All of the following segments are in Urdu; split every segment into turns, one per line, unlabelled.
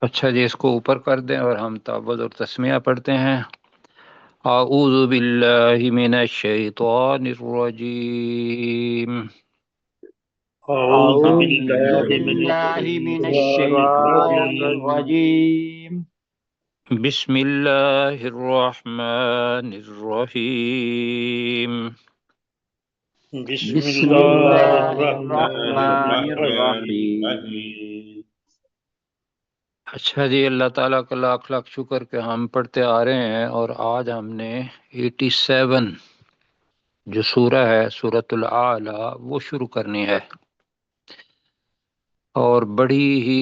اچھا جی، اس کو اوپر کر دیں اور ہم تعوذ اور تسمیہ پڑھتے ہیں۔ اعوذ باللہ من الشیطان الرجیم۔
أعوذ
أعوذ
بالله من
بالله من
الشيطان
الشيطان
الرجيم.
الرجيم.
بسم اللہ الرحمن الرحیم۔
بسم
بسم
الله
الله
الرحمن
الرحمن الرحيم.
الرحيم.
اچھا جی، اللہ تعالیٰ کا لاکھ لاکھ شکر کہ ہم پڑھتے آ رہے ہیں، اور آج ہم نے 87 جو سورہ ہے سورۃ الاعلی وہ شروع کرنی ہے، اور بڑی ہی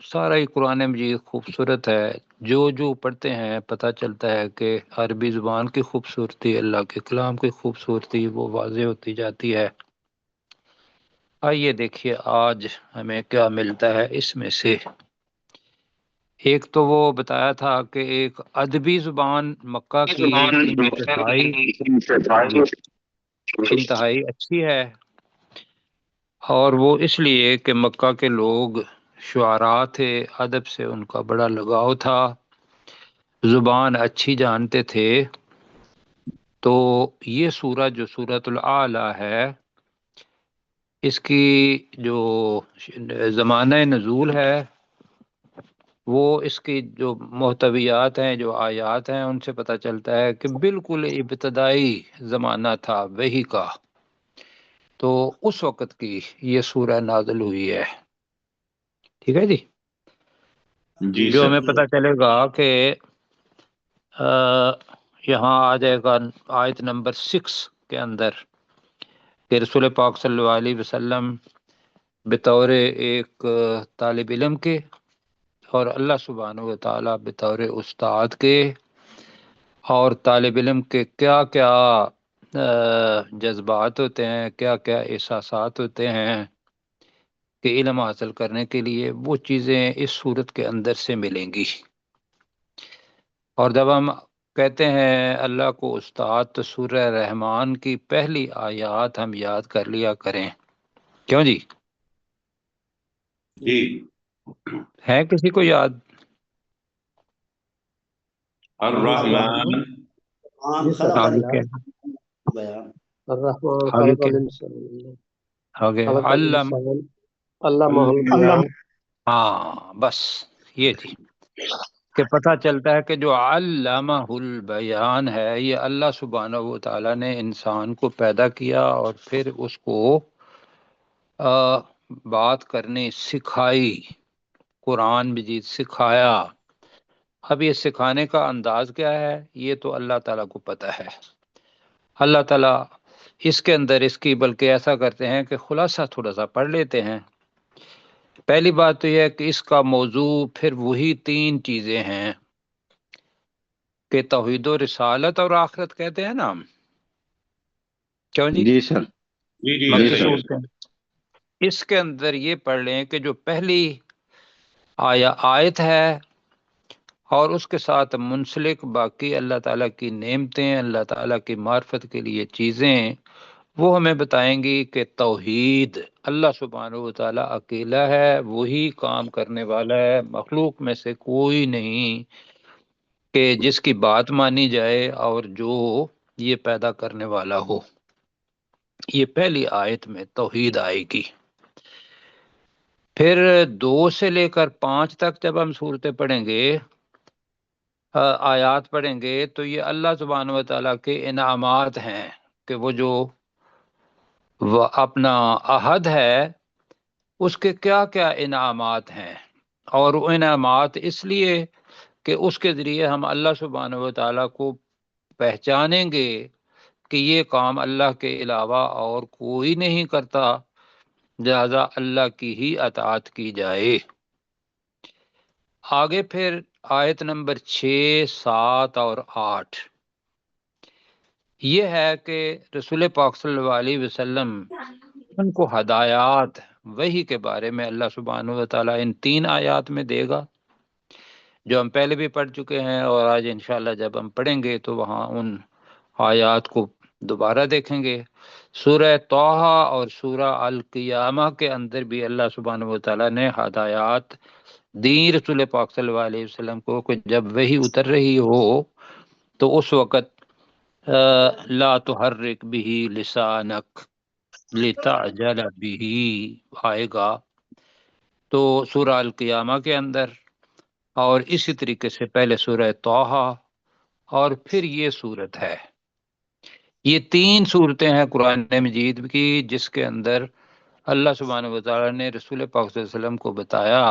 سارا ہی قرآن مجید خوبصورت ہے۔ جو جو پڑھتے ہیں پتہ چلتا ہے کہ عربی زبان کی خوبصورتی، اللہ کے کلام کی خوبصورتی وہ واضح ہوتی جاتی ہے۔ آئیے دیکھیے آج ہمیں کیا ملتا ہے اس میں سے۔ ایک تو وہ بتایا تھا کہ ایک ادبی زبان مکہ کی انتہائی اچھی ہے، اور وہ اس لیے کہ مکہ کے لوگ شعراء تھے، ادب سے ان کا بڑا لگاؤ تھا، زبان اچھی جانتے تھے۔ تو یہ سورہ جو سورۃ الاعلی ہے، اس کی جو زمانہ نزول ہے وہ اس کی جو محتویات ہیں، جو آیات ہیں، ان سے پتہ چلتا ہے کہ بالکل ابتدائی زمانہ تھا وحی کا، تو اس وقت کی یہ سورہ نازل ہوئی ہے۔ ٹھیک ہے جی،
جی
جو
سر.
ہمیں پتہ چلے گا کہ یہاں آ جائے گا آیت نمبر 6 کے اندر کہ رسول پاک صلی اللہ علیہ وسلم بطور ایک طالب علم کے اور اللہ سبحانہ و تعالیٰ بطور استاد کے، اور طالب علم کے کیا کیا جذبات ہوتے ہیں، کیا کیا احساسات ہوتے ہیں کہ علم حاصل کرنے کے لیے، وہ چیزیں اس صورت کے اندر سے ملیں گی۔ اور جب ہم کہتے ہیں اللہ کو استاد، تو سورہ رحمان کی پہلی آیات ہم یاد کر لیا کریں، کیوں جی؟
جی.
ہے کسی کو یاد؟
الرحمن.
آگے کیا؟
الرحمن
آگے
خلق
کیا؟
الانسان
آگے
خلق
علم،
الانسان علمہ البیان۔
ہاں بس یہ تھی کہ پتہ چلتا ہے کہ جو علامہ البیان ہے، یہ اللہ سبحانہ و تعالیٰ نے انسان کو پیدا کیا اور پھر اس کو بات کرنی سکھائی، قرآن مجید سکھایا۔ اب یہ سکھانے کا انداز کیا ہے، یہ تو اللہ تعالیٰ کو پتہ ہے۔ اللہ تعالیٰ اس کے اندر اس کی بلکہ ایسا کرتے ہیں کہ خلاصہ تھوڑا سا پڑھ لیتے ہیں۔ پہلی بات تو یہ ہے کہ اس کا موضوع پھر وہی 3 چیزیں ہیں کہ توحید و رسالت اور آخرت کہتے ہیں نا ہم، کیوں جی؟
جی سر.
جی جی
مکی
سر.
صورتیں، اس کے اندر یہ پڑھ لیں کہ جو پہلی آیت ہے اور اس کے ساتھ منسلک باقی اللہ تعالیٰ کی نعمتیں، اللہ تعالیٰ کی معرفت کے لیے چیزیں، وہ ہمیں بتائیں گی کہ توحید، اللہ سبحانہ و تعالیٰ اکیلا ہے، وہی کام کرنے والا ہے، مخلوق میں سے کوئی نہیں کہ جس کی بات مانی جائے اور جو یہ پیدا کرنے والا ہو۔ یہ پہلی آیت میں توحید آئے گی۔ پھر 2 سے لے کر 5 تک جب ہم صورتیں پڑھیں گے، آیات پڑھیں گے، تو یہ اللہ سبحانہ و تعالیٰ کے انعامات ہیں کہ وہ جو وہ اپنا عہد ہے اس کے کیا کیا انعامات ہیں، اور وہ انعامات اس لیے کہ اس کے ذریعے ہم اللہ سبحانہ و تعالیٰ کو پہچانیں گے کہ یہ کام اللہ کے علاوہ اور کوئی نہیں کرتا، لہذا اللہ کی ہی اطاعت کی جائے۔ آگے پھر آیت نمبر 6، 7 اور 8 یہ ہے کہ رسول پاک صلی اللہ علیہ وسلم ان کو ہدایات وحی کے بارے میں اللہ سبحانہ و تعالیٰ ان 3 آیات میں دے گا، جو ہم پہلے بھی پڑھ چکے ہیں، اور آج انشاءاللہ جب ہم پڑھیں گے تو وہاں ان آیات کو دوبارہ دیکھیں گے سورہ طٰہٰ اور سورہ القیامہ کے اندر بھی اللہ سبحانہ و تعالیٰ نے ہدایات دی رسول پاک صلی اللہ علیہ وسلم کو کہ جب وہی اتر رہی ہو تو اس وقت لا تحرک به لسانک لتعجل به آئے گا، تو سورہ القیامہ کے اندر، اور اسی طریقے سے پہلے سورہ طٰہٰ اور پھر یہ صورت ہے۔ یہ 3 صورتیں ہیں قرآن مجید کی جس کے اندر اللہ سبحانہ و تعالیٰ نے رسول پاک صلی اللہ علیہ وسلم کو بتایا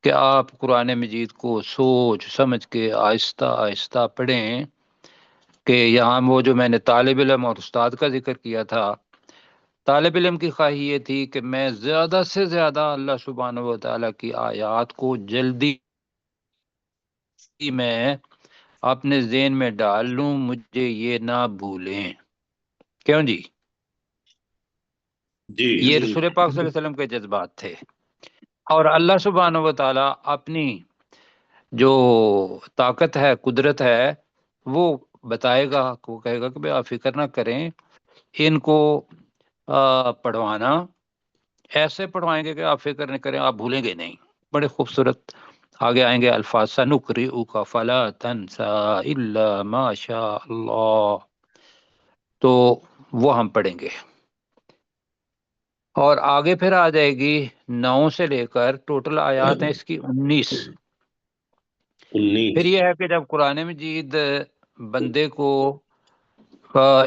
کہ آپ قرآن مجید کو سوچ سمجھ کے آہستہ آہستہ پڑھیں، کہ یہاں وہ جو میں نے طالب علم اور استاد کا ذکر کیا تھا، طالب علم کی خواہی یہ تھی کہ میں زیادہ سے زیادہ اللہ سبحانہ و تعالیٰ کی آیات کو جلدی میں اپنے ذہن میں ڈال لوں، مجھے یہ نہ بھولیں۔ کیوں جی؟
جی
یہ رسول پاک صلی اللہ علیہ وسلم کے جذبات تھے، اور اللہ سبحانہ و تعالیٰ اپنی جو طاقت ہے، قدرت ہے، وہ بتائے گا، وہ کہے گا کہ بھئی آپ فکر نہ کریں، ان کو پڑھوانا ایسے پڑھوائیں گے کہ آپ فکر نہ کریں، آپ بھولیں گے نہیں۔ بڑے خوبصورت آگے آئیں گے الفاظ، سَنُقْرِئُكَ فَلَا تَنْسَىٰ إِلَّا مَا شَاءَ اللَّهُ، تو وہ ہم پڑھیں گے، اور آگے پھر آ جائے گی 9 سے لے کر ٹوٹل آیات ہیں اس کی 19۔ پھر یہ ہے کہ جب قرآن مجید بندے کو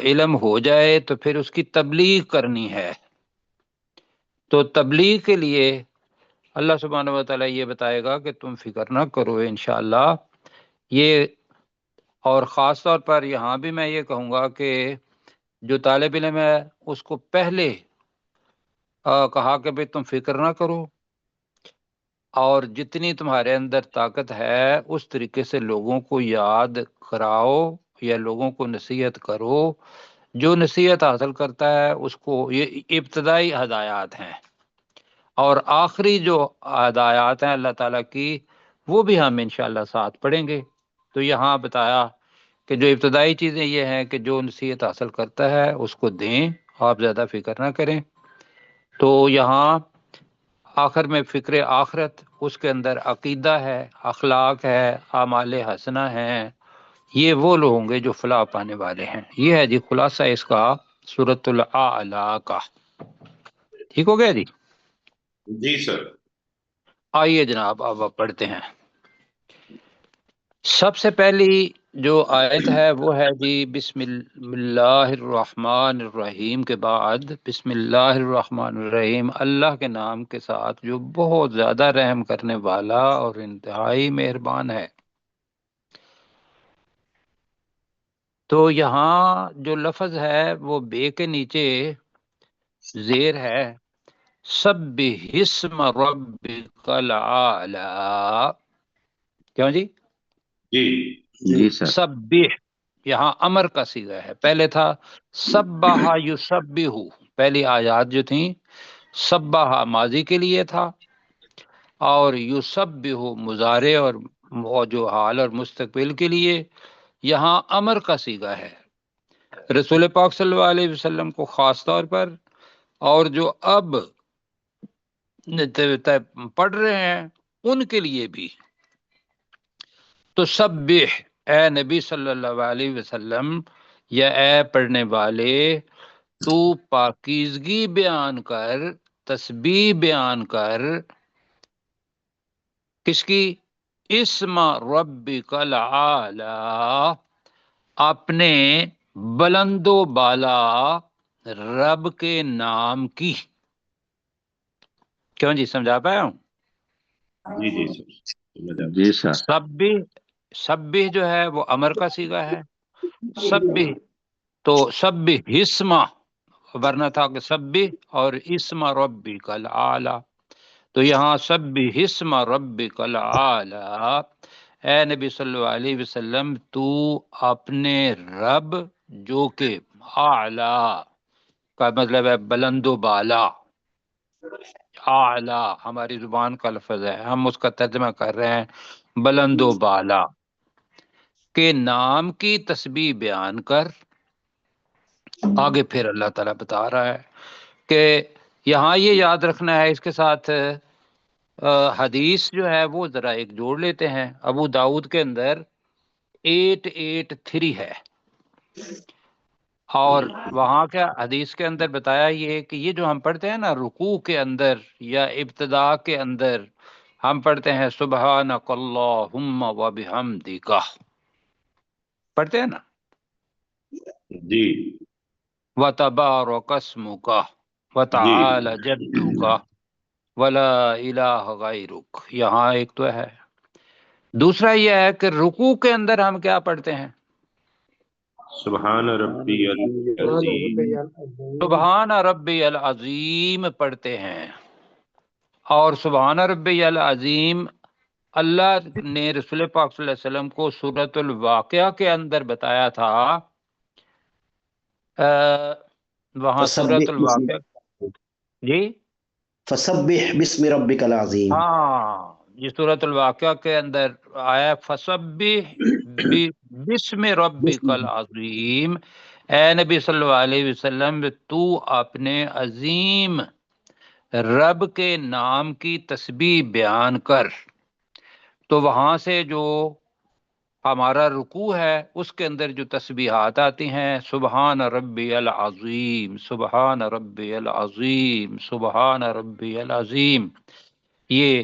علم ہو جائے تو پھر اس کی تبلیغ کرنی ہے، تو تبلیغ کے لیے اللہ سبحانہ و تعالیٰ یہ بتائے گا کہ تم فکر نہ کرو انشاءاللہ یہ، اور خاص طور پر یہاں بھی میں یہ کہوں گا کہ جو طالب علم ہے اس کو پہلے کہا کہ بھئی تم فکر نہ کرو، اور جتنی تمہارے اندر طاقت ہے اس طریقے سے لوگوں کو یاد کراؤ یا لوگوں کو نصیحت کرو۔ جو نصیحت حاصل کرتا ہے اس کو، یہ ابتدائی ہدایات ہیں، اور آخری جو ہدایات ہیں اللہ تعالیٰ کی وہ بھی ہم انشاءاللہ ساتھ پڑھیں گے۔ تو یہاں بتایا کہ جو ابتدائی چیزیں یہ ہیں کہ جو نصیحت حاصل کرتا ہے اس کو دیں، آپ زیادہ فکر نہ کریں۔ تو یہاں آخر میں فکر آخرت، اس کے اندر عقیدہ ہے، اخلاق ہے، اعمال حسنہ ہیں، یہ وہ لوگ ہوں گے جو فلاح پانے والے ہیں۔ یہ ہے جی خلاصہ اس کا سورۃ الاعلی کا۔ ٹھیک ہو گیا جی؟
جی سر۔
آئیے جناب اب آپ پڑھتے ہیں۔ سب سے پہلی جو آیت ہے وہ ہے جی بسم اللہ الرحمن الرحیم کے بعد بسم اللہ الرحمن الرحیم، اللہ کے نام کے ساتھ جو بہت زیادہ رحم کرنے والا اور انتہائی مہربان ہے۔ تو یہاں جو لفظ ہے وہ بے کے نیچے زیر ہے، سبح اسم ربک الاعلی۔ کیوں جی؟
جی سر۔
سبح یہاں امر کا صیغہ ہے، پہلے تھا سبح یسبح، پہلی آیات جو تھیں سبح ماضی کے لیے تھا، اور یسبح مضارع اور جو حال اور مستقبل کے لیے، یہاں امر کا صیغہ ہے رسول پاک صلی اللہ علیہ وسلم کو خاص طور پر، اور جو اب پڑھ رہے ہیں ان کے لیے بھی۔ تو سبح، اے نبی صلی اللہ علیہ وسلم یا اے پڑھنے والے، تو پاکیزگی بیان کر، تسبیح بیان کر، کس کی؟ اسم ربک الاعلی، اپنے بلند و بالا رب کے نام کی۔ کیوں جی؟ سمجھا پایا ہوں؟
جی جی سر۔
جی سر۔
سبح جو ہے وہ امر کا صیغہ ہے، سبح تو سبح اسم، ورنہ تھا کہ سبح اور اسم ربک الاعلی، تو یہاں سبح اسم ربک الاعلی، اے نبی صلی اللہ علیہ وسلم تو اپنے رب جو کہ اعلی کا مطلب ہے بلند و بالا، اعلی ہماری زبان کا لفظ ہے، ہم اس کا ترجمہ کر رہے ہیں بلند و بالا کے نام کی تسبیح بیان کر، آگے پھر اللہ تعالیٰ بتا رہا ہے کہ یہاں یہ یاد رکھنا ہے، اس کے ساتھ حدیث جو ہے وہ ذرا ایک جوڑ لیتے ہیں۔ ابو داؤد کے اندر 883 ہے، اور وہاں کیا حدیث کے اندر بتایا یہ کہ یہ جو ہم پڑھتے ہیں نا رکوع کے اندر یا ابتدا کے اندر ہم پڑھتے ہیں سبحانک اللہم و بحمدک، پڑھتے ہیں نا،
جی
وتبارک اسمک وتعالى جدک ولا الہ غیرک، یہاں ایک تو ہے۔ دوسرا یہ ہے کہ رکوع کے اندر ہم کیا پڑھتے ہیں؟
سبحان ربی العظیم،
سبحان ربی العظیم پڑھتے ہیں، اور سبحان ربی العظیم اللہ نے رسول پاک صلی اللہ علیہ وسلم کو سورۃ الواقعہ کے اندر بتایا تھا۔ وہاں سورۃ الواقعہ، جی
فسبح بسم ربک العظیم،
ہاں، یہ سورۃ الواقعہ کے اندر آیا فسبح بسم ربک العظیم، اے نبی صلی اللہ علیہ وسلم تو اپنے عظیم رب کے نام کی تسبیح بیان کر۔ تو وہاں سے جو ہمارا رکوع ہے اس کے اندر جو تسبیحات آتی ہیں، سبحان ربی العظیم، سبحان ربی العظیم، سبحان ربی العظیم، یہ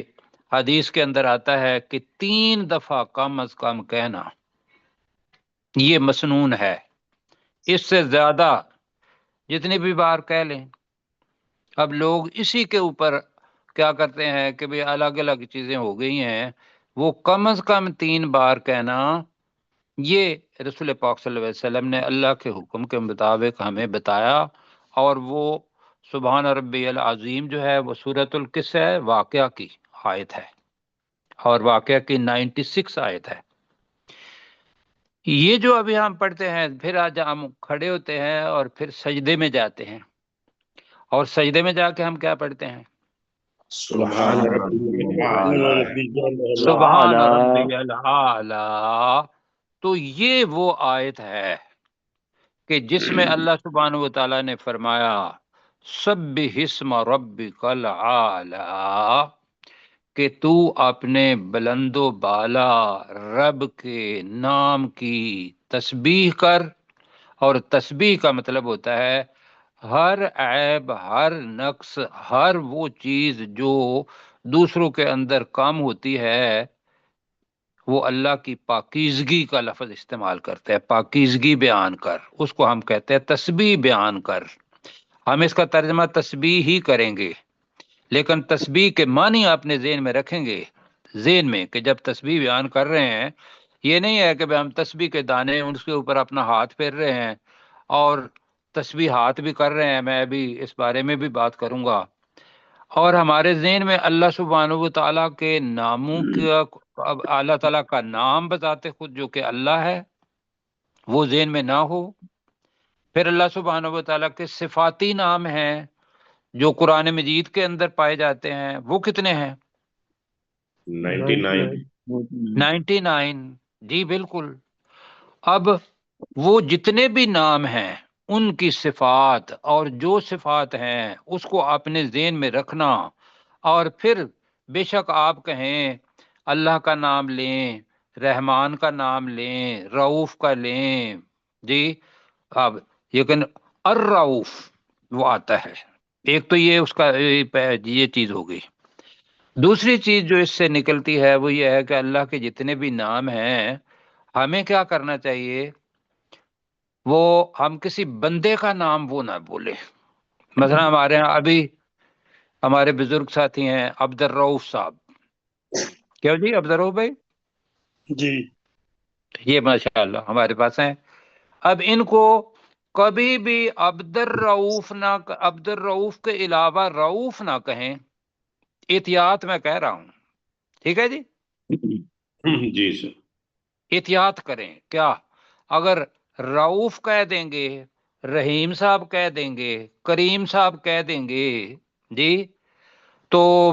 حدیث کے اندر آتا ہے کہ 3 دفعہ کم از کم کہنا، یہ مسنون ہے۔ اس سے زیادہ جتنی بھی بار کہہ لیں، اب لوگ اسی کے اوپر کیا کرتے ہیں کہ بھی الگ الگ چیزیں ہو گئی ہیں، وہ کم از کم 3 بار کہنا، یہ رسول پاک صلی اللہ علیہ وسلم نے اللہ کے حکم کے مطابق ہمیں بتایا۔ اور وہ سبحان ربی العظیم جو ہے وہ سورۃ القصہ ہے، واقعہ کی آیت ہے، اور واقعہ کی 96 آیت ہے۔ یہ جو ابھی ہم پڑھتے ہیں، پھر آج ہم کھڑے ہوتے ہیں اور پھر سجدے میں جاتے ہیں، اور سجدے میں جا کے ہم کیا پڑھتے ہیں؟
سبحان ربی
سبحان
الاعلی،
ربی العالی۔ تو یہ وہ آیت ہے کہ جس میں اللہ سبحانہ و تعالیٰ نے فرمایا سبح اسم ربک العالی، کہ تو اپنے بلند و بالا رب کے نام کی تسبیح کر۔ اور تسبیح کا مطلب ہوتا ہے ہر عیب، ہر نقص، ہر وہ چیز جو دوسروں کے اندر کم ہوتی ہے، وہ اللہ کی پاکیزگی کا لفظ استعمال کرتے ہیں، پاکیزگی بیان کر، اس کو ہم کہتے ہیں تسبیح بیان کر۔ ہم اس کا ترجمہ تسبیح ہی کریں گے، لیکن تسبیح کے معنی اپنے ذہن میں رکھیں گے، ذہن میں، کہ جب تسبیح بیان کر رہے ہیں، یہ نہیں ہے کہ ہم تسبیح کے دانے ان کے اوپر اپنا ہاتھ پھیر رہے ہیں اور تسبیح ہاتھ بھی کر رہے ہیں، میں ابھی اس بارے میں بھی بات کروں گا۔ اور ہمارے ذہن میں اللہ سبحانہ و تعالیٰ کے ناموں کا، اللہ تعالیٰ کا نام بذات خود جو کہ اللہ ہے، وہ ذہن میں نہ ہو۔ پھر اللہ سبحانہ و تعالیٰ کے صفاتی نام ہیں جو قرآن مجید کے اندر پائے جاتے ہیں، وہ کتنے ہیں؟ 99، جی بالکل۔ اب وہ جتنے بھی نام ہیں ان کی صفات، اور جو صفات ہیں اس کو اپنے ذہن میں رکھنا، اور پھر بے شک آپ کہیں اللہ کا نام لیں، رحمان کا نام لیں، رؤوف کا لیں، جی اب لیکن الرؤوف وہ آتا ہے، ایک تو یہ اس کا یہ چیز ہو گئی۔ دوسری چیز جو اس سے نکلتی ہے وہ یہ ہے کہ اللہ کے جتنے بھی نام ہیں ہمیں کیا کرنا چاہیے، وہ ہم کسی بندے کا نام وہ نہ بولے۔ مثلا ہمارے ہاں ابھی ہمارے بزرگ ساتھی ہیں عبد الرؤف صاحب، کیا جی عبد الرؤف بھائی؟
جی
یہ ماشاء اللہ ہمارے پاس ہیں۔ اب ان کو کبھی بھی عبد الرؤف کے علاوہ رؤوف نہ کہیں، احتیاط میں کہہ رہا ہوں، ٹھیک ہے جی؟
جی سر،
احتیاط کریں، کیا اگر رؤوف کہہ دیں گے، رحیم صاحب کہہ دیں گے، کریم صاحب کہہ دیں گے، جی تو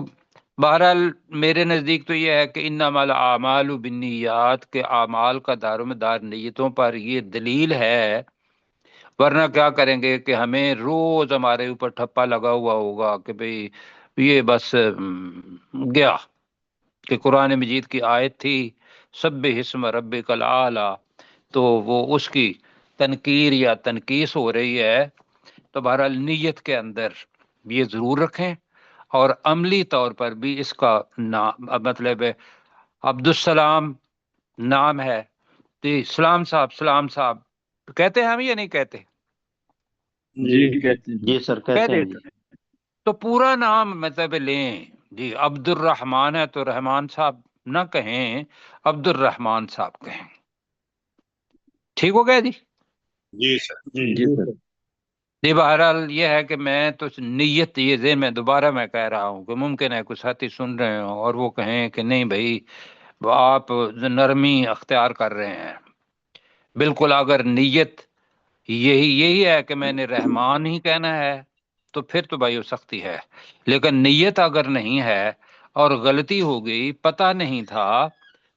بہرحال میرے نزدیک تو یہ ہے کہ انما الاعمال بالنیات کے اعمال کا دار و مدار نیتوں پر یہ دلیل ہے، ورنہ کیا کریں گے کہ ہمیں روز ہمارے اوپر ٹھپا لگا ہوا ہوگا کہ بھئی یہ بس گیا کہ قرآن مجید کی آیت تھی سبح اسم ربک الاعلی، تو وہ اس کی تنکیر یا تنقیس ہو رہی ہے، تو بہرحال نیت کے اندر یہ ضرور رکھیں، اور عملی طور پر بھی اس کا نام مطلب ہے عبدالسلام نام ہے، جی سلام صاحب، سلام صاحب کہتے ہیں ہم یا نہیں کہتے؟
جی کہتے ہیں
جی سر
کہہ
کہتے ہیں
دیتے ہیں۔ تو پورا نام مطلب لیں جی، عبد الرحمن ہے تو رحمان صاحب نہ کہیں، عبد الرحمن صاحب کہیں، ٹھیک ہو گیا جی؟
جی سر
جی سر
جی بہرحال یہ ہے کہ میں تو نیت یہ ذہن میں دوبارہ میں کہہ رہا ہوں کہ ممکن ہے کچھ ساتھی سن رہے ہوں اور وہ کہیں کہ نہیں بھائی آپ نرمی اختیار کر رہے ہیں، بالکل اگر نیت یہی ہے کہ میں نے رحمان ہی کہنا ہے تو پھر تو بھائی وہ سختی ہے، لیکن نیت اگر نہیں ہے اور غلطی ہو گئی، پتہ نہیں تھا،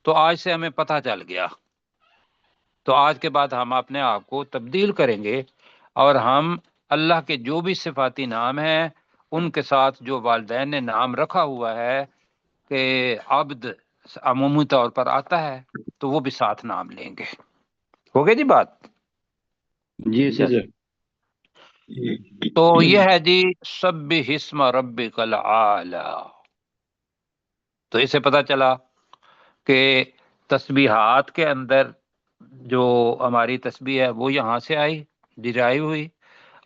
تو آج سے ہمیں پتہ چل گیا، تو آج کے بعد ہم اپنے آپ کو تبدیل کریں گے، اور ہم اللہ کے جو بھی صفاتی نام ہیں ان کے ساتھ جو والدین نے نام رکھا ہوا ہے کہ عبد عمومی طور پر آتا ہے، تو وہ بھی ساتھ نام لیں گے۔ ہو گئی جی بات؟
جی
جی
سر
سر
تو یہ ہے جی سبح اسم ربک الاعلی، تو اسے پتہ چلا کہ تسبیحات کے اندر جو ہماری تسبیح ہے وہ یہاں سے آئی، ڈیرائیو ہوئی،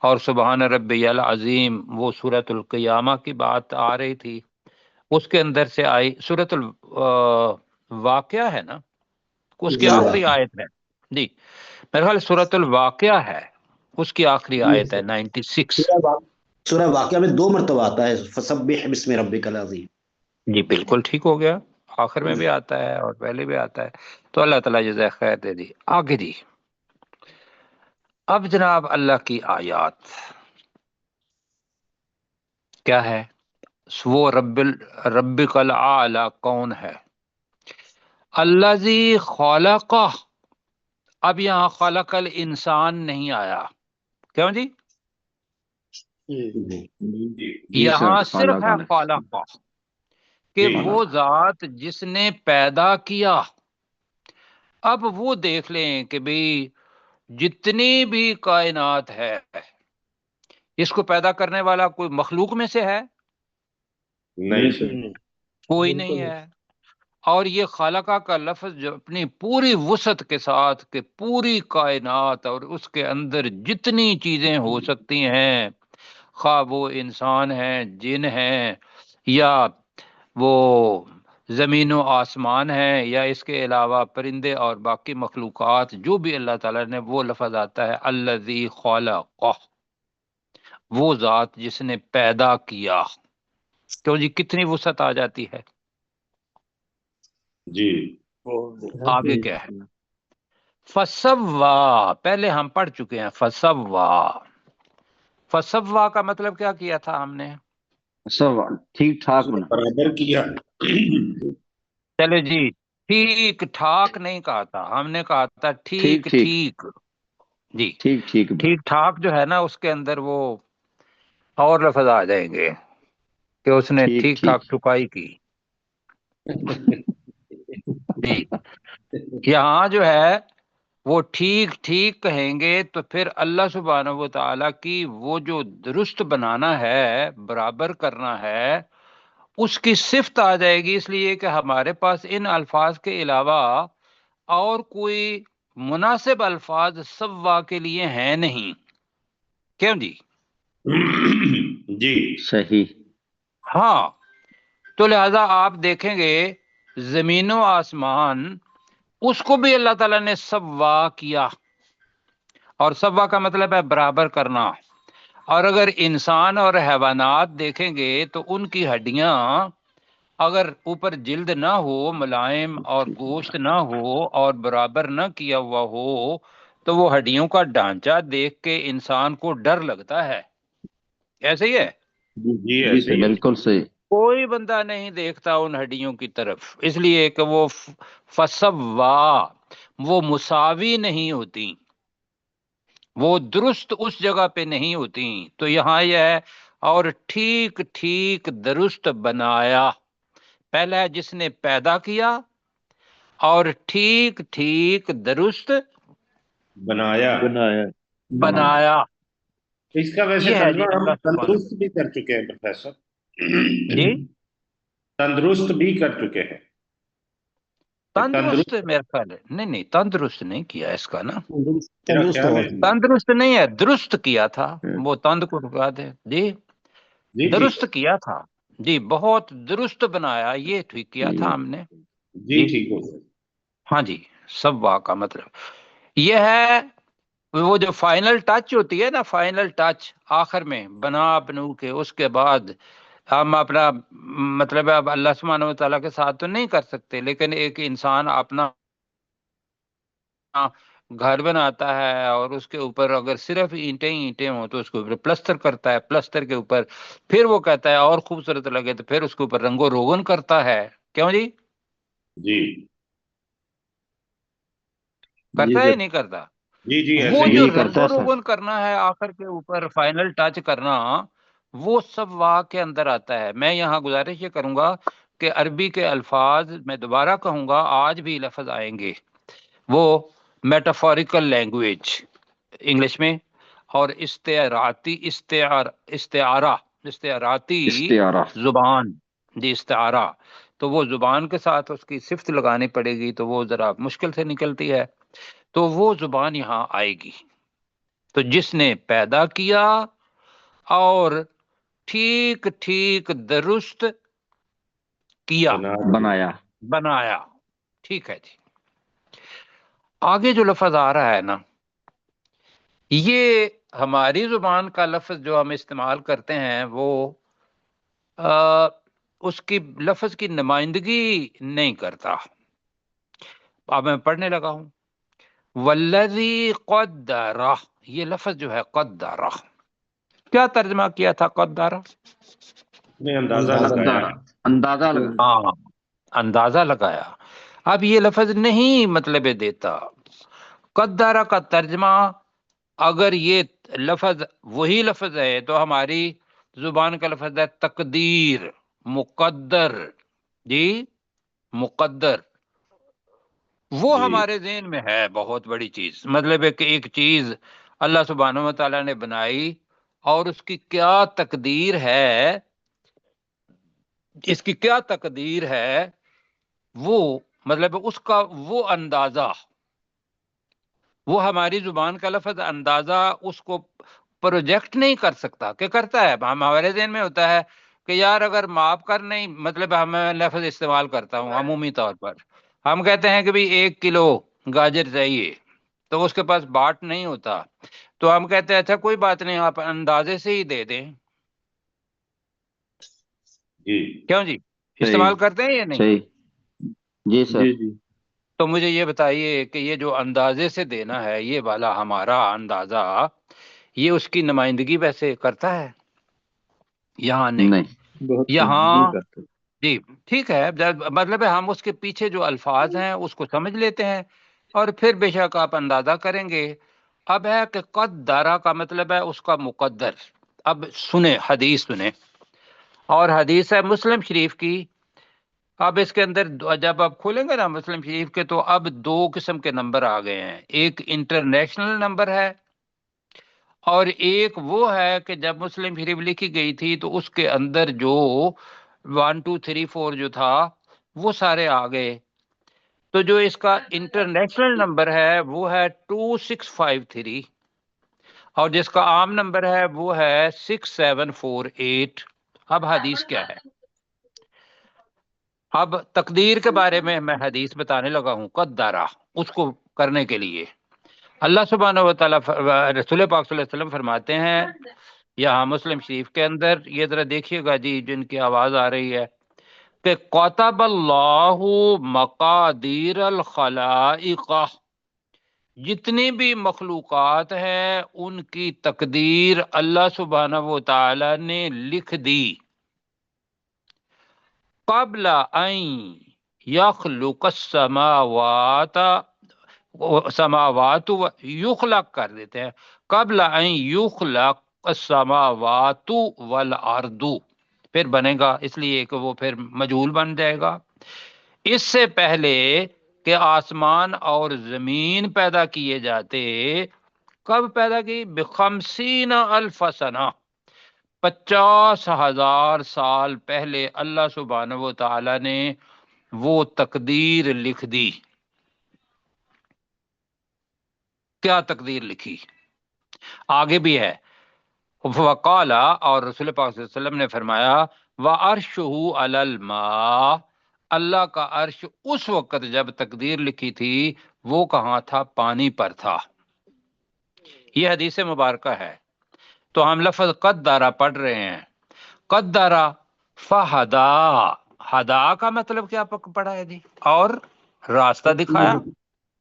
اور سبحان ربی العظیم وہ سورۃ القیامہ کی بات آ رہی تھی، اس کے اندر سے آئی سورۃ الواقعہ ہے نا، اس کی آخری آیت ہے جی، میرے خیال سورۃ الواقعہ ہے، اس کی آخری آیت ہے 96۔
سورہ واقعہ میں 2 مرتبہ آتا ہے فسبح بسم ربک العظیم۔
جی بالکل ٹھیک ہو گیا، آخر میں بھی آتا ہے اور پہلے بھی آتا ہے، تو اللہ تعالیٰ جزائے خیر دے دی۔ آگے جی، اب جناب اللہ کی آیات کیا ہے؟ وہ ربک الاعلی کون ہے؟ الذی خلقہ، اب یہاں خلق الانسان نہیں آیا، کیوں جی؟
جی
یہاں صرف ہے خالقہ، کہ
جی
وہ ذات جس نے پیدا کیا۔ اب وہ دیکھ لیں کہ بھئی جتنی بھی کائنات ہے، اس کو پیدا کرنے والا کوئی مخلوق میں سے ہے؟
نہیں سر
کوئی نہیں ہے۔ اور یہ خالقہ کا لفظ جو اپنی پوری وسعت کے ساتھ کہ پوری کائنات اور اس کے اندر جتنی چیزیں ہو سکتی ہیں، خواہ وہ انسان ہیں، جن ہیں، یا وہ زمین و آسمان ہیں، یا اس کے علاوہ پرندے اور باقی مخلوقات، جو بھی اللہ تعالیٰ نے، وہ لفظ آتا ہے الذی خلق، وہ ذات جس نے پیدا کیا۔ تو جی کتنی وسعت آ جاتی ہے؟
جی
آگے کیا ہے؟ فسوا، پہلے ہم پڑھ چکے ہیں فسوا، فسوا کا مطلب کیا کیا تھا ہم نے؟
سب ٹھیک ٹھاک بنا۔
برابر کیا
چلے جی، ٹھیک ٹھاک نہیں کہا تھا ہم نے، کہا تھا ٹھیک
ٹھیک
ٹھیک جی،
ٹھیک ٹھیک
ٹھیک ٹھاک جو ہے نا، اس کے اندر وہ اور لفظ آ جائیں گے کہ اس نے
ٹھیک
ٹھیک
ٹھیک
ٹھاک ٹھکائی کی جی۔ یہاں جو ہے وہ ٹھیک ٹھیک کہیں گے تو پھر اللہ سبحانہ و تعالیٰ کی وہ جو درست بنانا ہے، برابر کرنا ہے، اس کی صفت آ جائے گی، اس لیے کہ ہمارے پاس ان الفاظ کے علاوہ اور کوئی مناسب الفاظ سوا کے لیے ہیں نہیں، کیوں جی؟
جی
صحیح۔
ہاں، تو لہذا آپ دیکھیں گے زمین و آسمان، اس کو بھی اللہ تعالیٰ نے سوا کیا، اور سوا کا مطلب ہے برابر کرنا۔ اور اگر انسان اور حیوانات دیکھیں گے تو ان کی ہڈیاں اگر اوپر جلد نہ ہو، ملائم اور گوشت نہ ہو اور برابر نہ کیا ہوا ہو، تو وہ ہڈیوں کا ڈھانچہ دیکھ کے انسان کو ڈر لگتا ہے، ایسے ہی ہے؟
جی
جی
ایسے
سر
ہی ہے
بالکل صحیح۔
کوئی بندہ نہیں دیکھتا ان ہڈیوں کی طرف، اس لیے کہ وہ فسوا، وہ مساوی نہیں ہوتی، وہ درست اس جگہ پہ نہیں ہوتی. تو یہاں یہ ہے اور ٹھیک ٹھیک درست بنایا. پہلا ہے جس نے پیدا کیا اور ٹھیک ٹھیک درست
بنایا.
بنایا.
اس کا ویسے
یہ ہے جی
ترجمہ ہم
اللہ سبحانہ.
تندرست بھی کر چکے ہیں پروفیسر.
جی
تندرست بھی کر چکے ہیں.
تندرست میرا خیال ہے نہیں تندرست نہیں کیا اس کا نا.
میرا
تندرست
خیال
ہوا
ہے.
تھا.
تندرست نہیں ہے درست کیا تھا. وہ تند کو رکا دے جی.
جی
درست کیا تھا جی. بہت درست بنایا. یہ ٹھیک کیا تھا ہم نے
جی ٹھیک ہو گیا.
ہاں جی. سوا کا مطلب یہ ہے وہ جو فائنل ٹچ ہوتی ہے نا. فائنل ٹچ آخر میں بنا بنو کے اس کے بعد ہم اپنا مطلب اب اللہ سبحانہ و تعالیٰ کے ساتھ تو نہیں کر سکتے لیکن ایک انسان اپنا گھر بناتا ہے اور اس کے اوپر اگر صرف اینٹیں اینٹیں ہوں تو اس کے اوپر پلستر کرتا ہے. پلستر کے اوپر پھر وہ کہتا ہے اور خوبصورت لگے تو پھر اس کے اوپر رنگ و روغن کرتا ہے. کیوں جی
جی
کرتا ہے نہیں کرتا؟
جی جی ایسے
وہ
ہی
جو
ہوتا ہے.
رنگ و روغن کرنا ہے آخر کے اوپر فائنل ٹچ کرنا وہ سب واہ کے اندر آتا ہے. میں یہاں گزارش یہ کروں گا کہ عربی کے الفاظ میں دوبارہ کہوں گا آج بھی لفظ آئیں گے وہ میٹافوریکل لینگویج انگلش میں اور استعاراتی زبان جی. استعارہ تو وہ زبان کے ساتھ اس کی صفت لگانی پڑے گی تو وہ ذرا مشکل سے نکلتی ہے. تو وہ زبان یہاں آئے گی. تو جس نے پیدا کیا اور ٹھیک ٹھیک درست کیا بنایا. ٹھیک ہے جی. آگے جو لفظ آ رہا ہے نا یہ ہماری زبان کا لفظ جو ہم استعمال کرتے ہیں وہ اس کی لفظ کی نمائندگی نہیں کرتا. اب میں پڑھنے لگا ہوں والذی قدر. یہ لفظ جو ہے قدر کیا ترجمہ کیا تھا؟ قدر
نے اندازہ لگایا.
ہاں اندازہ لگایا. اب یہ لفظ نہیں مطلب دیتا. قدر کا ترجمہ اگر یہ لفظ وہی لفظ ہے تو ہماری زبان کا لفظ ہے تقدیر. مقدر جی. مقدر وہ
جی
ہمارے ذہن میں ہے بہت بڑی چیز. مطلب ہے کہ ایک چیز اللہ سبحانہ و تعالیٰ نے بنائی اور اس کی کیا تقدیر ہے اس کی کیا تقدیر ہے وہ مطلب اس کا وہ اندازہ وہ ہماری زبان کا لفظ اندازہ اس کو پروجیکٹ نہیں کر سکتا. کہ کرتا ہے ہمارے ذہن میں ہوتا ہے کہ یار اگر معاف کر نہیں مطلب ہم لفظ استعمال کرتا ہوں عمومی طور پر ہم کہتے ہیں کہ بھی 1 کلو گاجر چاہیے تو اس کے پاس باٹ نہیں ہوتا تو ہم کہتے ہیں اچھا کوئی بات نہیں آپ اندازے سے ہی دے دیں.
جی
کیوں جی استعمال کرتے ہیں یا نہیں؟
جی سر.
تو مجھے یہ بتائیے کہ یہ جو اندازے سے دینا ہے یہ والا ہمارا اندازہ یہ اس کی نمائندگی ویسے کرتا ہے؟ یہاں نہیں. یہاں جی ٹھیک ہے مطلب ہے ہم اس کے پیچھے جو الفاظ ہیں اس کو سمجھ لیتے ہیں اور پھر بے شک آپ اندازہ کریں گے. اب ہے کہ قدرہ کا مطلب ہے اس کا مقدر. اب سنیں حدیث سنیں اور حدیث ہے مسلم شریف کی. اب اس کے اندر جب آپ کھولیں گے نا مسلم شریف کے تو اب 2 قسم کے نمبر آ گئے ہیں. ایک انٹرنیشنل نمبر ہے اور ایک وہ ہے کہ جب مسلم شریف لکھی گئی تھی تو اس کے اندر جو 1 2 3 4 جو تھا وہ سارے آ گئے. تو جو اس کا انٹرنیشنل نمبر ہے وہ ہے 2653 اور جس کا عام نمبر ہے وہ ہے 6748. اب حدیث کیا ہے؟ اب تقدیر کے بارے میں حدیث بتانے لگا ہوں. قدرہ اس کو کرنے کے لیے اللہ سبحانہ و تعالیٰ رسول پاک صلی اللہ علیہ وسلم فرماتے ہیں یہاں مسلم شریف کے اندر یہ ذرا دیکھیے گا جی جن کی آواز آ رہی ہے کہ کتب اللہ مقادیر الخلائق. جتنی بھی مخلوقات ہیں ان کی تقدیر اللہ سبحانہ و تعالی نے لکھ دی. قبل ان یخلق السماوات یخلق کر دیتے ہیں قبل ان یخلق السماوات والارض، پھر بنے گا اس لیے کہ وہ پھر مجہول بن جائے گا، اس سے پہلے کہ آسمان اور زمین پیدا کیے جاتے۔ کب پیدا کی؟ بخمسین الف سنہ، 50,000 سال پہلے اللہ سبحانہ و تعالی نے وہ تقدیر لکھ دی۔ کیا تقدیر لکھی؟ آگے بھی ہے، وقال، اور رسول پاک صلی اللہ علیہ وسلم نے فرمایا، وَعَرْشُهُ عَلَى الْمَاءِ، اللہ کا عرش اس وقت جب تقدیر لکھی تھی وہ کہاں تھا؟ پانی پر تھا۔ یہ حدیث مبارکہ ہے۔ تو ہم لفظ قدر پڑھ رہے ہیں، قدر فہدا، ہدا کا مطلب کیا پڑھا ہے جی؟ اور راستہ دکھایا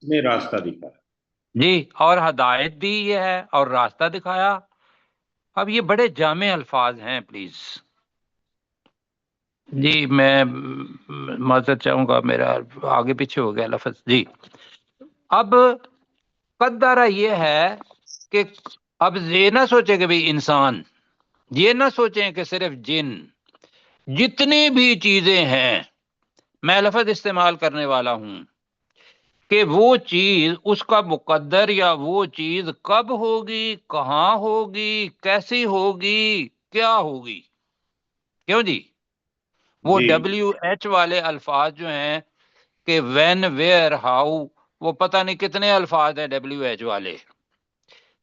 نے راستہ دکھایا
جی، اور ہدایت بھی یہ ہے اور راستہ دکھایا۔ اب یہ بڑے جامع الفاظ ہیں، پلیز جی، میں معذرت چاہوں گا، میرا آگے پیچھے ہو گیا لفظ جی۔ اب قدرہ یہ ہے کہ اب یہ نہ سوچے کہ بھی انسان، یہ نہ سوچیں کہ صرف جن، جتنی بھی چیزیں ہیں، میں لفظ استعمال کرنے والا ہوں کہ وہ چیز اس کا مقدر یا وہ چیز کب ہوگی، کہاں ہوگی، کیسی ہوگی، کیا ہوگی، کیوں جی؟ وہ
جی
WH والے الفاظ جو ہیں کہ وین، ویئر، ہاؤ، وہ پتہ نہیں کتنے الفاظ ہیں WH والے،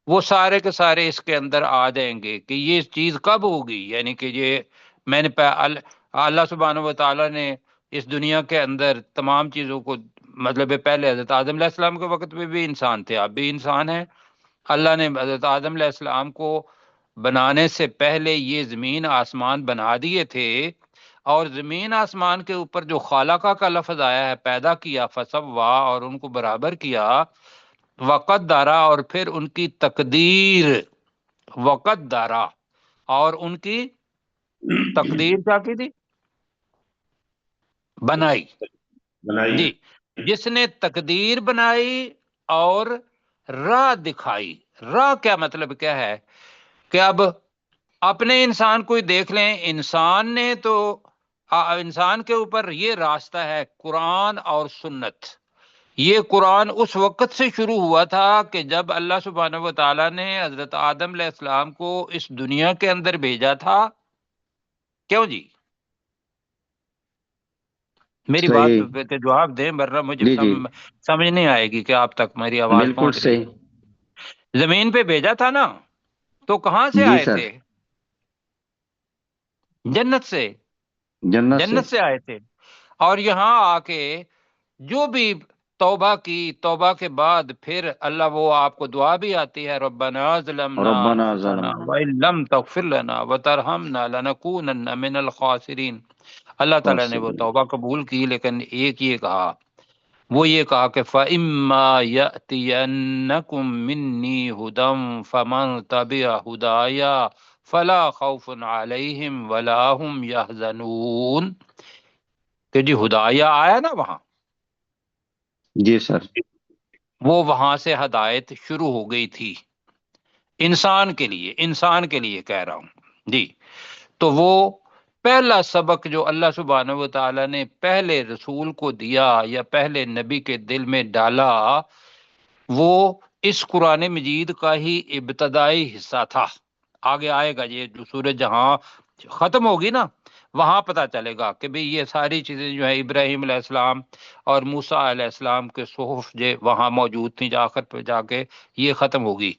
وہ سارے کے سارے اس کے اندر آ جائیں گے کہ یہ چیز کب ہوگی، یعنی کہ یہ میں نے اللہ سبحانہ و تعالیٰ نے اس دنیا کے اندر تمام چیزوں کو، مطلب پہلے حضرت آدم علیہ السلام کے وقت میں بھی انسان تھے، اب بھی انسان ہیں۔ اللہ نے حضرت آدم علیہ السلام کو بنانے سے پہلے یہ زمین آسمان بنا دیے تھے، اور زمین آسمان کے اوپر جو خالقہ کا لفظ آیا ہے، پیدا کیا، فسوا، اور ان کو برابر کیا، وقدرا، اور پھر ان کی تقدیر، وقدرا، اور ان کی تقدیر کیا کی تھی؟ بنائی
بنائی
جی، جس نے تقدیر بنائی اور راہ دکھائی۔ راہ کیا مطلب کیا ہے کہ اب اپنے انسان کو ہی دیکھ لیں، انسان نے تو انسان کے اوپر یہ راستہ ہے قرآن اور سنت۔ یہ قرآن اس وقت سے شروع ہوا تھا کہ جب اللہ سبحانہ و تعالیٰ نے حضرت آدم علیہ السلام کو اس دنیا کے اندر بھیجا تھا۔ کیوں جی؟ میری بات
صحیح،
پہ جواب دیں ورنہ مجھے
جی جی،
سمجھ نہیں آئے گی کہ آپ تک میری آواز
بالکل
پہنچ رہی
صحیح،
ہے۔ زمین پہ بھیجا تھا نا، تو کہاں سے
جی
آئے
سر،
تھے؟ جنت سے،
جنت سے،
جنت سے آئے تھے، اور یہاں آ کے جو بھی توبہ کی، توبہ کے بعد پھر اللہ، وہ آپ کو دعا بھی آتی ہے، ربنا ظلمنا
ربنا
انفسنا
ظلمنا
وان لم تغفر لنا وترحمنا لنکونن من الخاسرین۔ اللہ تعالیٰ نے وہ توبہ قبول کی، لیکن ایک یہ کہا، وہ یہ کہا کہ فَإِمَّا يَأْتِيَنَّكُم مِّنِّي هُدًى فَمَن تَبِعَ هُدَايَ فَلَا خَوْفٌ عَلَيْهِمْ وَلَا هُمْ يَحْزَنُونَ۔ کہ جی ہدایہ آیا نا وہاں،
جی سر،
وہ وہاں سے ہدایت شروع ہو گئی تھی انسان کے لیے، انسان کے لیے کہہ رہا ہوں جی۔ تو وہ پہلا سبق جو اللہ سبحانہ و تعالیٰ نے پہلے رسول کو دیا یا پہلے نبی کے دل میں ڈالا، وہ اس قرآن مجید کا ہی ابتدائی حصہ تھا۔ آگے آئے گا، یہ جو سورج جہاں ختم ہوگی نا، وہاں پتہ چلے گا کہ بھئی یہ ساری چیزیں جو ہیں ابراہیم علیہ السلام اور موسیٰ علیہ السلام کے صحف جو وہاں موجود تھیں، آخر پہ جا کے یہ ختم ہوگی۔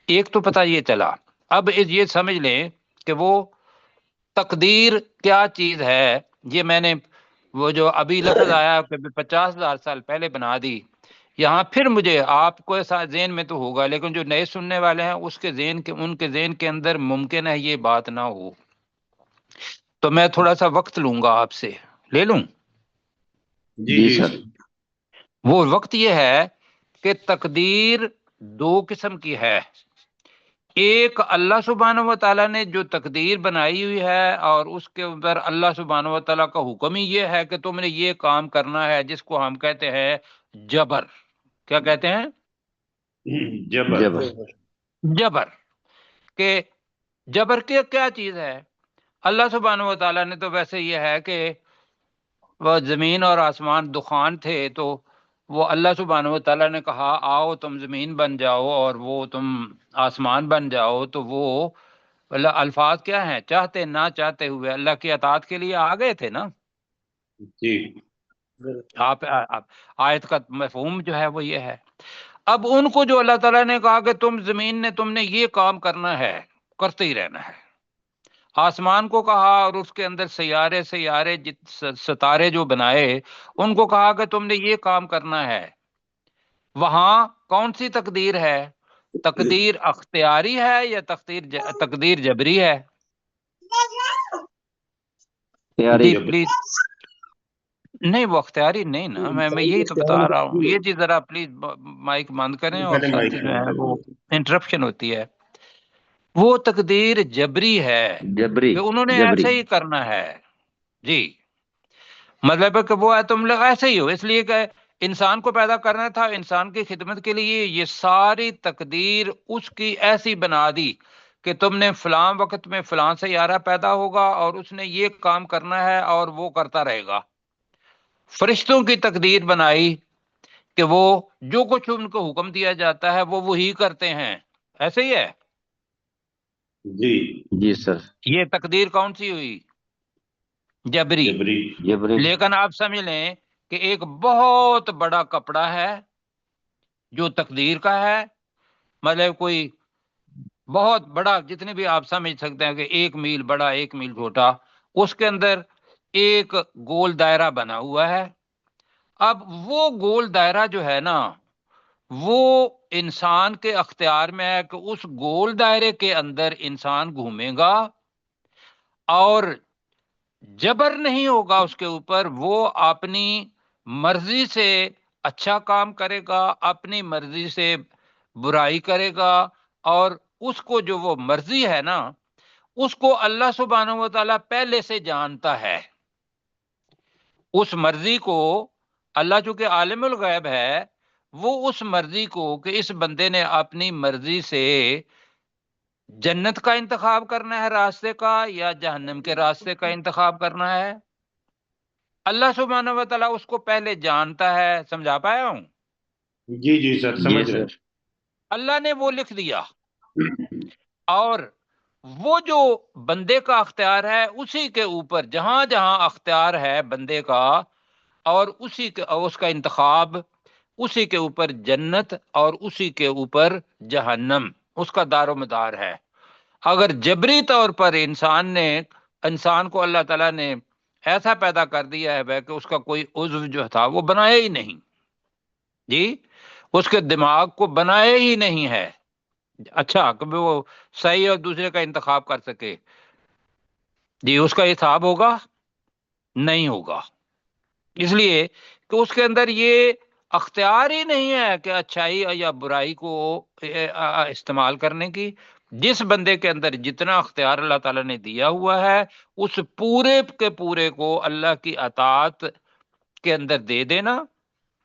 ایک تو پتہ یہ چلا، اب یہ سمجھ لیں کہ وہ تقدیر کیا چیز ہے۔ یہ میں نے وہ جو ابھی لفظ آیا کہ 50,000 سال پہلے بنا دی، یہاں پھر مجھے آپ کو ایسا ذہن میں تو ہوگا، لیکن جو نئے سننے والے ہیں اس کے ذہن کے، ان کے ذہن کے اندر ممکن ہے یہ بات نہ ہو، تو میں تھوڑا سا وقت لوں گا، آپ سے لے لوں۔
جی
جی
جی
سر،
وہ وقت یہ ہے کہ تقدیر دو قسم کی ہے۔ ایک اللہ سبحانہ و تعالیٰ نے جو تقدیر بنائی ہوئی ہے، اور اس کے اوپر اللہ سبحانہ و تعالیٰ کا حکم ہی یہ ہے کہ تم نے یہ کام کرنا ہے، جس کو ہم کہتے ہیں جبر۔ کیا کہتے ہیں؟
جبر
جبر،
جبر کہ جبر کی کیا چیز ہے؟ اللہ سبحانہ و تعالیٰ نے تو ویسے یہ ہے کہ وہ زمین اور آسمان دخان تھے، تو وہ اللہ سبحانہ و تعالیٰ نے کہا آؤ تم زمین بن جاؤ اور وہ تم آسمان بن جاؤ، تو وہ الفاظ کیا ہیں؟ چاہتے نہ چاہتے ہوئے اللہ کی اطاعت کے لیے آ گئے تھے نا۔
جی
آپ آیت کا مفہوم جو ہے وہ یہ ہے۔ اب ان کو جو اللہ تعالیٰ نے کہا کہ تم زمین نے تم نے یہ کام کرنا ہے، کرتے ہی رہنا ہے، آسمان کو کہا اور اس کے اندر سیارے ستارے جو بنائے ان کو کہا کہ تم نے یہ کام کرنا ہے، وہاں کون سی تقدیر ہے؟ تقدیر اختیاری ہے یا تقدیر جبری ہے؟ جی پلیز، نہیں وہ اختیاری نہیں نا، میں یہی تو بتا رہا ہوں۔ یہ چیز ذرا پلیز مائک بند کریں، اور ساتھی جو ہے وہ انٹرپشن ہوتی ہے۔ وہ تقدیر جبری ہے
جبری
کہ انہوں نے
جبری
ایسے ہی کرنا ہے۔ جی مطلب ہے کہ وہ ہے تم لوگ ایسے ہی ہو، اس لیے کہ انسان کو پیدا کرنا تھا انسان کی خدمت کے لیے، یہ ساری تقدیر اس کی ایسی بنا دی کہ تم نے فلاں وقت میں فلاں سیارہ پیدا ہوگا اور اس نے یہ کام کرنا ہے اور وہ کرتا رہے گا۔ فرشتوں کی تقدیر بنائی کہ وہ جو کچھ ان کو حکم دیا جاتا ہے وہ وہی کرتے ہیں، ایسے ہی ہے۔
جی
جی سر
یہ تقدیر کون سی ہوئی؟ جبری۔
جبری
جبری
لیکن آپ سمجھ لیں کہ ایک بہت بڑا کپڑا ہے جو تقدیر کا ہے، مطلب کوئی بہت بڑا، جتنے بھی آپ سمجھ سکتے ہیں کہ 1 میل بڑا 1 میل چھوٹا، اس کے اندر ایک گول دائرہ بنا ہوا ہے۔ اب وہ گول دائرہ جو ہے نا وہ انسان کے اختیار میں ہے کہ اس گول دائرے کے اندر انسان گھومے گا اور جبر نہیں ہوگا اس کے اوپر، وہ اپنی مرضی سے اچھا کام کرے گا، اپنی مرضی سے برائی کرے گا، اور اس کو جو وہ مرضی ہے نا اس کو اللہ سبحانہ و تعالیٰ پہلے سے جانتا ہے۔ اس مرضی کو اللہ چونکہ عالم الغیب ہے، وہ اس مرضی کو کہ اس بندے نے اپنی مرضی سے جنت کا انتخاب کرنا ہے راستے کا یا جہنم کے راستے کا انتخاب کرنا ہے، اللہ سبحانہ و تعالیٰ اس کو پہلے جانتا ہے۔ سمجھا پایا ہوں؟
جی جی سر سمجھ رہے ہیں۔
اللہ نے وہ لکھ دیا، اور وہ جو بندے کا اختیار ہے اسی کے اوپر جہاں جہاں اختیار ہے بندے کا، اور اسی کے اس کا انتخاب، اسی کے اوپر جنت اور اسی کے اوپر جہنم، اس کا دار و مدار ہے۔ اگر جبری طور پر انسان کو اللہ تعالیٰ نے ایسا پیدا کر دیا ہے کہ اس کا کوئی عضو جو تھا وہ بنایا ہی نہیں، جی اس کے دماغ کو بنایا ہی نہیں ہے، اچھا کبھی وہ صحیح اور دوسرے کا انتخاب کر سکے، جی اس کا حساب ہوگا؟ نہیں ہوگا، اس لیے کہ اس کے اندر یہ اختیار ہی نہیں ہے کہ اچھائی یا برائی کو استعمال کرنے کی۔ جس بندے کے اندر جتنا اختیار اللہ تعالیٰ نے دیا ہوا ہے اس پورے کے پورے کو اللہ کی اطاعت کے اندر دے دینا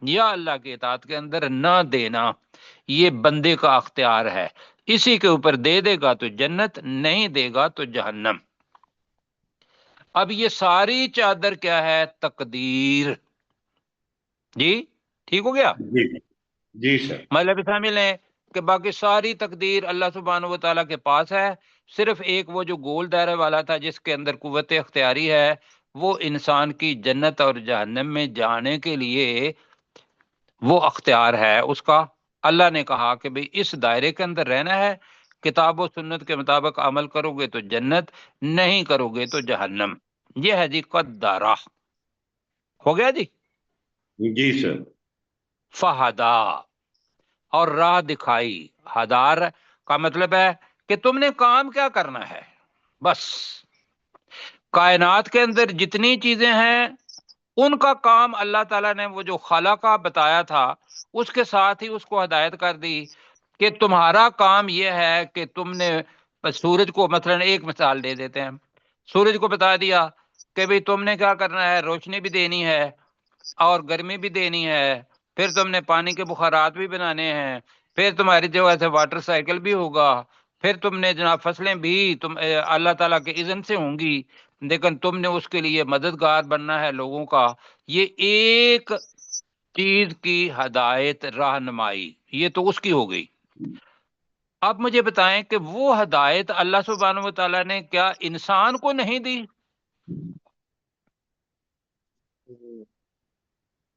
یا اللہ کی اطاعت کے اندر نہ دینا، یہ بندے کا اختیار ہے۔ اسی کے اوپر دے دے گا تو جنت، نہیں دے گا تو جہنم۔ اب یہ ساری چادر کیا ہے؟ تقدیر۔ جی ٹھیک ہو گیا؟
جی جی سر
مطلب سمجھ لیں کہ باقی ساری تقدیر اللہ سبحانہ و تعالیٰ کے پاس ہے، صرف ایک وہ جو گول دائرے والا تھا جس کے اندر قوت اختیاری ہے، وہ انسان کی جنت اور جہنم میں جانے کے لیے وہ اختیار ہے اس کا۔ اللہ نے کہا کہ بھئی اس دائرے کے اندر رہنا ہے، کتاب و سنت کے مطابق عمل کرو گے تو جنت، نہیں کرو گے تو جہنم۔ یہ ہے جی قدارہ، ہو گیا جی۔
جی سر
فہدا، اور راہ دکھائی۔ ہدار کا مطلب ہے کہ تم نے کام کیا کرنا ہے، بس کائنات کے اندر جتنی چیزیں ہیں ان کا کام اللہ تعالیٰ نے وہ جو خالقہ بتایا تھا اس کے ساتھ ہی اس کو ہدایت کر دی کہ تمہارا کام یہ ہے کہ تم نے سورج کو، مثلا ایک مثال دے دیتے ہیں، سورج کو بتا دیا کہ بھئی تم نے کیا کرنا ہے، روشنی بھی دینی ہے اور گرمی بھی دینی ہے، پھر تم نے پانی کے بخارات بھی بنانے ہیں، پھر تمہاری جو ایسے واٹر سائیکل بھی ہوگا، پھر تم نے جناب فصلیں بھی تم اللہ تعالیٰ کے اذن سے ہوں گی، لیکن تم نے اس کے لیے مددگار بننا ہے لوگوں کا۔ یہ ایک چیز کی ہدایت رہنمائی، یہ تو اس کی ہو گئی۔ اب مجھے بتائیں کہ وہ ہدایت اللہ سبحانہ و تعالیٰ نے کیا انسان کو نہیں دی؟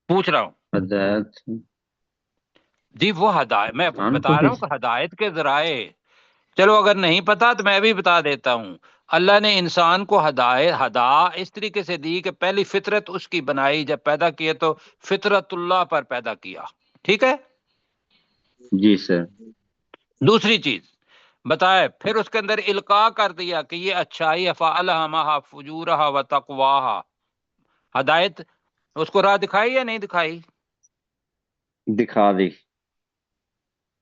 پوچھ رہا ہوں
ہدایت
جی، وہ ہدایت میں
انسان
بتا
کو
رہا ہوں کہ ہدایت کے ذرائع، چلو اگر نہیں پتا تو میں بھی بتا دیتا ہوں۔ اللہ نے انسان کو ہدا اس طریقے سے دی کہ پہلی فطرت اس کی بنائی، جب پیدا کیے تو فطرت اللہ پر پیدا کیا، ٹھیک ہے؟
جی سر،
دوسری چیز بتائے، پھر اس کے اندر القاء کر دیا کہ یہ اچھائی ہے، فَأَلْهَمَهَا فُجُورَهَا وَتَقْوَاهَا، ہدایت اس کو راہ دکھائی یا نہیں دکھائی؟
دکھا دی۔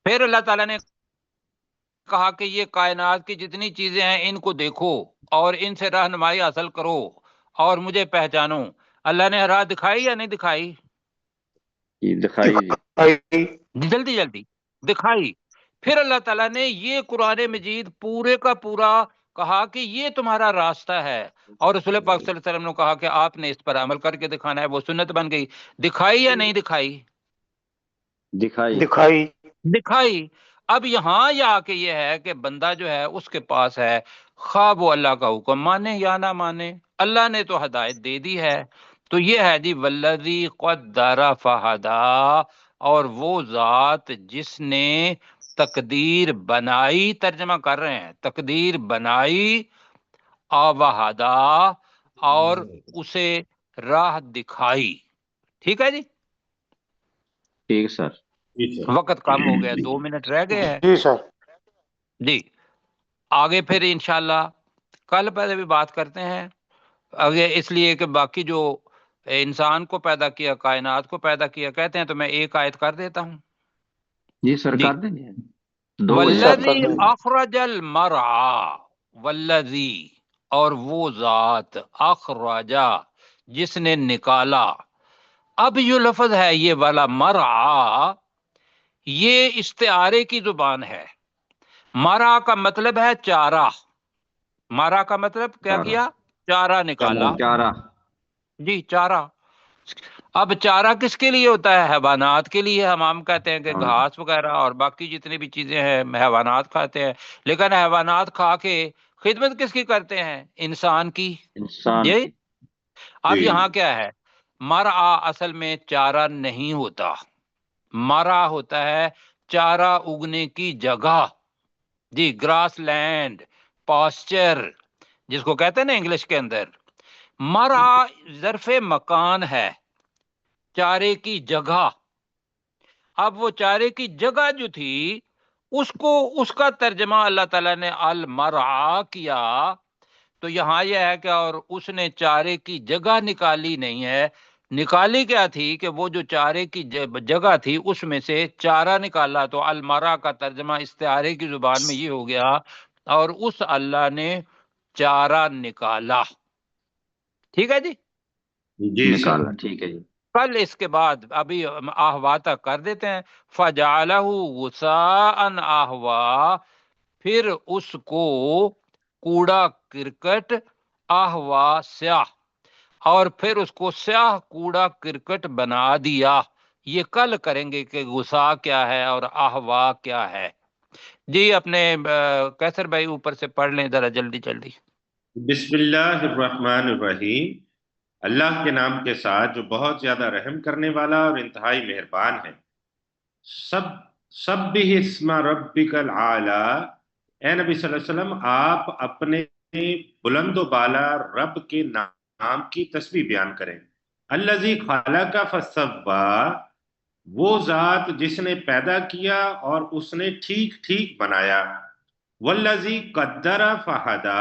پھر اللہ تعالیٰ نے کہا کہ یہ کائنات کی جتنی چیزیں ہیں ان کو دیکھو اور ان سے رہنمائی حاصل کرو اور مجھے پہچانو۔ اللہ نے راہ دکھائی یا نہیں دکھائی؟
جی دکھائی جی۔
جلدی جلدی دکھائی۔ پھر اللہ تعالیٰ نے یہ قرآن مجید پورے کا پورا کہا کہ یہ تمہارا راستہ ہے، اور رسول پاک صلی اللہ علیہ وسلم نے کہا کہ آپ نے اس پر عمل کر کے دکھانا ہے، وہ سنت بن گئی۔ دکھائی یا نہیں دکھائی؟
دکھائی
دکھائی
دکھائی۔ اب یہاں یہ آ کے یہ ہے کہ بندہ جو ہے اس کے پاس ہے، خواہ وہ اللہ کا حکم مانے یا نہ مانے، اللہ نے تو ہدایت دے دی ہے۔ تو یہ ہے جی والذی قدر فہدا، اور وہ ذات جس نے تقدیر بنائی، ترجمہ کر رہے ہیں تقدیر بنائی، وہدا، اور اسے راہ دکھائی۔ ٹھیک ہے جی،
ٹھیک سر۔
جی سر،
وقت کم ہو گیا، 2 منٹ رہ گئے ہیں
جی سر
جی۔ آگے پھر انشاءاللہ کل پہلے بھی بات کرتے ہیں آگے، اس لیے کہ باقی جو انسان کو پیدا کیا، کائنات کو پیدا کیا کہتے ہیں، تو میں ایک آیت کر دیتا ہوں
جی سر
جی۔
کر دیں گے، 2 بجے
والذی-
تک۔
والذی اخرج المرعى، والذی، اور وہ ذات اخرجا جس نے نکالا۔ اب یہ لفظ ہے یہ والا مرعى، یہ استعارے کی زبان ہے۔ مرعى کا مطلب ہے چارہ، مرعى کا مطلب کیا
چارہ۔
کیا؟ چارہ نکالا
چارہ۔
جی، چارہ۔ اب چارہ کس کے لیے ہوتا ہے؟ حیوانات کے لیے۔ ہم کہتے ہیں کہ
ہاں۔
گھاس وغیرہ اور باقی جتنی بھی چیزیں ہیں حیوانات کھاتے ہیں، لیکن حیوانات کھا کے خدمت کس کی کرتے ہیں؟ انسان کی۔
انسان
جی،
کی۔
اب
جی۔
یہاں کیا ہے؟ مرعا اصل میں چارہ نہیں ہوتا، مرعا ہوتا ہے چارہ اگنے کی جگہ، جی، گراس لینڈ، پاسچر جس کو کہتے ہیں نا انگلش کے اندر۔ مرعا ظرف مکان ہے، چارے کی جگہ۔ اب وہ چارے کی جگہ جو تھی اس کا ترجمہ اللہ تعالیٰ نے المرعا کیا، تو یہاں یہ ہے کہ اور اس نے چارے کی جگہ نکالی نہیں ہے، نکالی کیا تھی کہ وہ جو چارے کی جگہ تھی اس میں سے چارہ نکالا، تو المرعا کا ترجمہ استعارے کی زبان میں یہ ہو گیا، اور اس اللہ نے چارہ نکالا۔ ٹھیک ہے جی،
جی سر،
نکالا، ٹھیک ہے جی۔
کل اس کے بعد ابھی آہوا تک کر دیتے ہیں۔ فجعلہ غثاء احوا، پھر اس کو کوڑا کرکٹ، احوا سیاہ، اور پھر اس کو سیاہ کوڑا کرکٹ بنا دیا۔ یہ کل کریں گے کہ غصا کیا ہے اور احوا کیا ہے۔ جی اپنے کیسر بھائی اوپر سے پڑھ لیں ذرا جلدی جلدی۔
بسم اللہ الرحمن الرحیم، اللہ کے نام کے ساتھ جو بہت زیادہ رحم کرنے والا اور انتہائی مہربان ہے۔ سبح اسم ربک العالی، اے نبی صلی اللہ علیہ وسلم آپ اپنے بلند و بالا رب کے نام کی تسبیح بیان کریں۔ الذی خلق فسوی، وہ ذات جس نے پیدا کیا اور اس نے ٹھیک ٹھیک بنایا۔ والذی قدر فہدا،